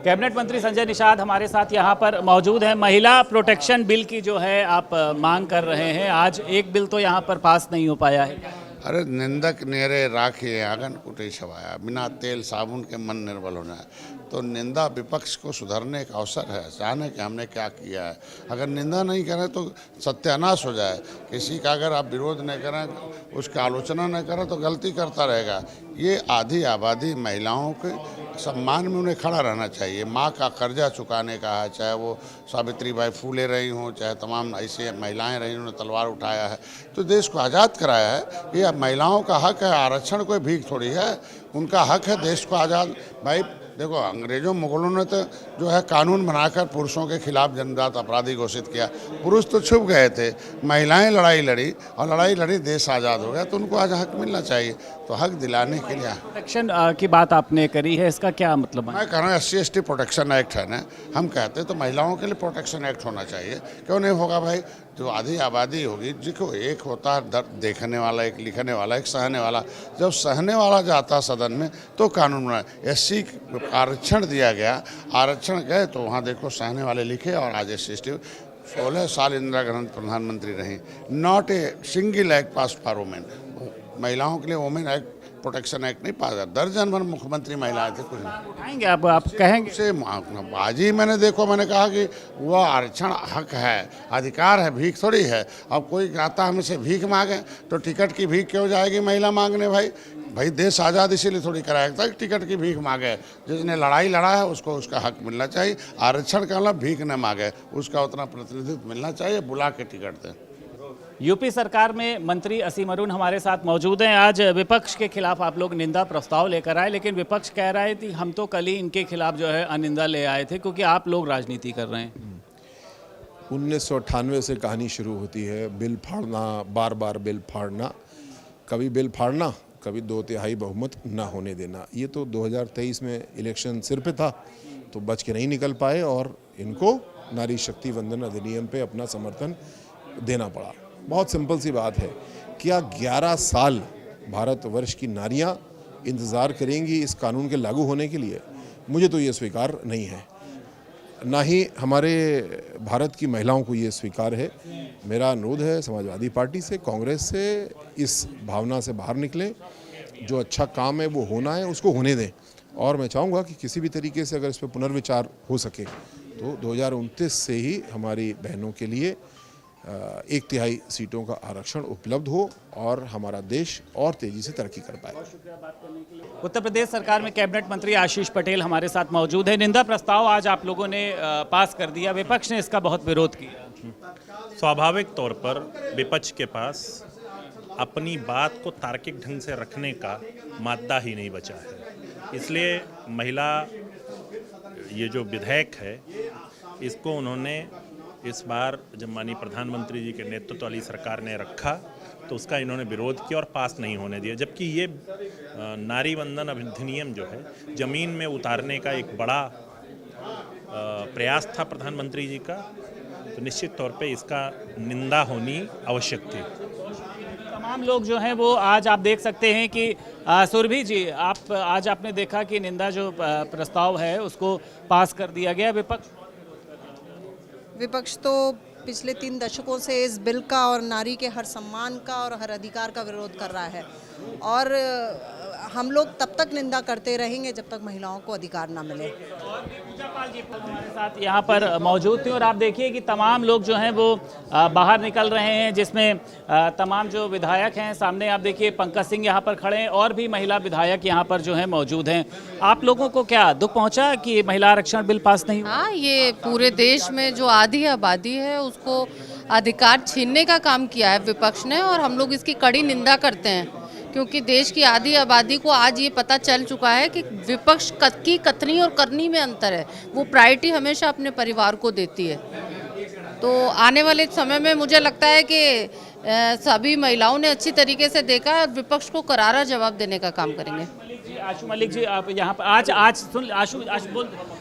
Cabinet मंत्री संजय निषाद हमारे साथ यहाँ पर मौजूद हैं। महिला प्रोटेक्शन बिल की जो है आप मांग कर रहे हैं, आज एक बिल तो यहाँ पर पास नहीं हो पाया है। अरे निंदक नेरे राखे आंगन कुटे छवाया, बिना तेल साबुन के मन निर्बल होना है। तो निंदा विपक्ष को सुधरने का अवसर है, जाने कि हमने क्या किया है। अगर निंदा नहीं करें तो सत्यानाश हो जाए। किसी का अगर आप विरोध नहीं करें, उसकी आलोचना नहीं करें तो गलती करता रहेगा। ये आधी आबादी महिलाओं के सम्मान में उन्हें खड़ा रहना चाहिए। माँ का कर्जा चुकाने का है, चाहे वो सावित्रीबाई फूले रही हों, चाहे तमाम ऐसे महिलाएं रही उन्होंने तलवार उठाया है, तो देश को आज़ाद कराया है। ये महिलाओं का हक है, आरक्षण कोई भीख थोड़ी है, उनका हक है देश को आज़ाद। भाई देखो, अंग्रेजों मुगलों ने तो जो है कानून बनाकर पुरुषों के खिलाफ जन्मजात अपराधी घोषित किया। पुरुष तो छुप गए थे, महिलाएं लड़ाई लड़ी और लड़ाई लड़ी देश आज़ाद हो गया। तो उनको आज हक मिलना चाहिए। तो हक दिलाने के लिए प्रोटेक्शन की बात आपने करी है, इसका क्या मतलब है? मैं कह रहा हूँ SC/ST प्रोटेक्शन एक्ट है ना, हम कहते हैं तो महिलाओं के लिए प्रोटेक्शन एक्ट होना चाहिए। क्यों नहीं होगा भाई? जो आधी आबादी होगी, जिसको एक होता है दर्द देखने वाला, एक लिखने वाला, एक सहने वाला। जब सहने वाला जाता सदन में तो कानून बना। SC आरक्षण दिया गया, आरक्षण गए तो वहाँ देखो सहने वाले लिखे। और आज SC/ST 16 साल इंदिरा गांधी प्रधानमंत्री रही, not a single act pass for women. महिलाओं के लिए वुमेन एक्ट प्रोटेक्शन एक्ट नहीं पास। दर्जन भर मुख्यमंत्री महिलाएं थे, कुछ नहीं उठाएंगे आप कहेंगे से आज ही मैंने कहा कि वह आरक्षण हक है, अधिकार है, भीख थोड़ी है। अब कोई कहता हम इसे भीख मांगे तो टिकट की भीख क्यों जाएगी महिला मांगने? भाई देश आज़ाद इसीलिए थोड़ी कराया था कि टिकट की भीख मांगे। जिसने लड़ाई लड़ा है उसको उसका हक मिलना चाहिए। आरक्षण का मतलब भीख न मांगे, उसका उतना प्रतिनिधित्व मिलना चाहिए, बुला के टिकट दें। यूपी सरकार में मंत्री असीम अरुण हमारे साथ मौजूद हैं। आज विपक्ष के खिलाफ आप लोग निंदा प्रस्ताव लेकर आए, लेकिन विपक्ष कह रहा है कि हम तो कल ही इनके खिलाफ जो है अनिंदा ले आए थे, क्योंकि आप लोग राजनीति कर रहे हैं। 1998 से कहानी शुरू होती है, बिल फाड़ना, बार बार बिल फाड़ना, कभी बिल फाड़ना, कभी 2/3 बहुमत ना होने देना। ये तो 2023 में इलेक्शन सिर पे था तो बच के नहीं निकल पाए और इनको नारी शक्ति वंदन अधिनियम पे अपना समर्थन देना पड़ा। बहुत सिंपल सी बात है, क्या 11 साल भारतवर्ष की नारियां इंतज़ार करेंगी इस कानून के लागू होने के लिए? मुझे तो ये स्वीकार नहीं है, ना ही हमारे भारत की महिलाओं को ये स्वीकार है। मेरा अनुरोध है समाजवादी पार्टी से, कांग्रेस से, इस भावना से बाहर निकलें। जो अच्छा काम है वो होना है, उसको होने दें। और मैं चाहूँगा कि किसी भी तरीके से अगर इस पर पुनर्विचार हो सके तो 2029 से ही हमारी बहनों के लिए 1/3 सीटों का आरक्षण उपलब्ध हो और हमारा देश और तेजी से तरक्की कर पाए। उत्तर प्रदेश सरकार में कैबिनेट मंत्री आशीष पटेल हमारे साथ मौजूद है। निंदा प्रस्ताव आज आप लोगों ने पास कर दिया, विपक्ष ने इसका बहुत विरोध किया। स्वाभाविक तौर पर विपक्ष के पास अपनी बात को तार्किक ढंग से रखने का मादा ही नहीं बचा है। इसलिए महिला ये जो विधेयक है, इसको उन्होंने इस बार जब माननीय प्रधानमंत्री जी के नेतृत्व वाली सरकार ने रखा तो उसका इन्होंने विरोध किया और पास नहीं होने दिया। जबकि ये नारी वंदन अधिनियम जो है ज़मीन में उतारने का एक बड़ा प्रयास था प्रधानमंत्री जी का, तो निश्चित तौर पे इसका निंदा होनी आवश्यक थी। तमाम लोग जो हैं वो आज आप देख सकते हैं कि सुरभि जी, आप आज आपने देखा कि निंदा जो प्रस्ताव है उसको पास कर दिया गया। विपक्ष तो पिछले 3 दशकों से इस बिल का और नारी के हर सम्मान का और हर अधिकार का विरोध कर रहा है, और हम लोग तब तक निंदा करते रहेंगे जब तक महिलाओं को अधिकार ना मिले। पूजा पाल जी हमारे साथ यहाँ पर मौजूद थे और आप देखिए कि तमाम लोग जो हैं वो बाहर निकल रहे हैं, जिसमें तमाम जो विधायक हैं, सामने आप देखिए पंकज सिंह यहाँ पर खड़े हैं और भी महिला विधायक यहाँ पर जो हैं मौजूद हैं। आप लोगों को क्या दुख पहुँचा कि महिला आरक्षण बिल पास नहीं हुआ? हाँ, ये पूरे देश में जो आधी आबादी है उसको अधिकार छीनने का काम किया है विपक्ष ने, और हम लोग इसकी कड़ी निंदा करते हैं, क्योंकि देश की आधी आबादी को आज ये पता चल चुका है कि विपक्ष की कथनी और करनी में अंतर है। वो प्रायोरिटी हमेशा अपने परिवार को देती है। तो आने वाले समय में मुझे लगता है कि सभी महिलाओं ने अच्छी तरीके से देखा और विपक्ष को करारा जवाब देने का काम करेंगे। आशु मलिक जी, आप यहाँ पर आज सुन, आशु बोल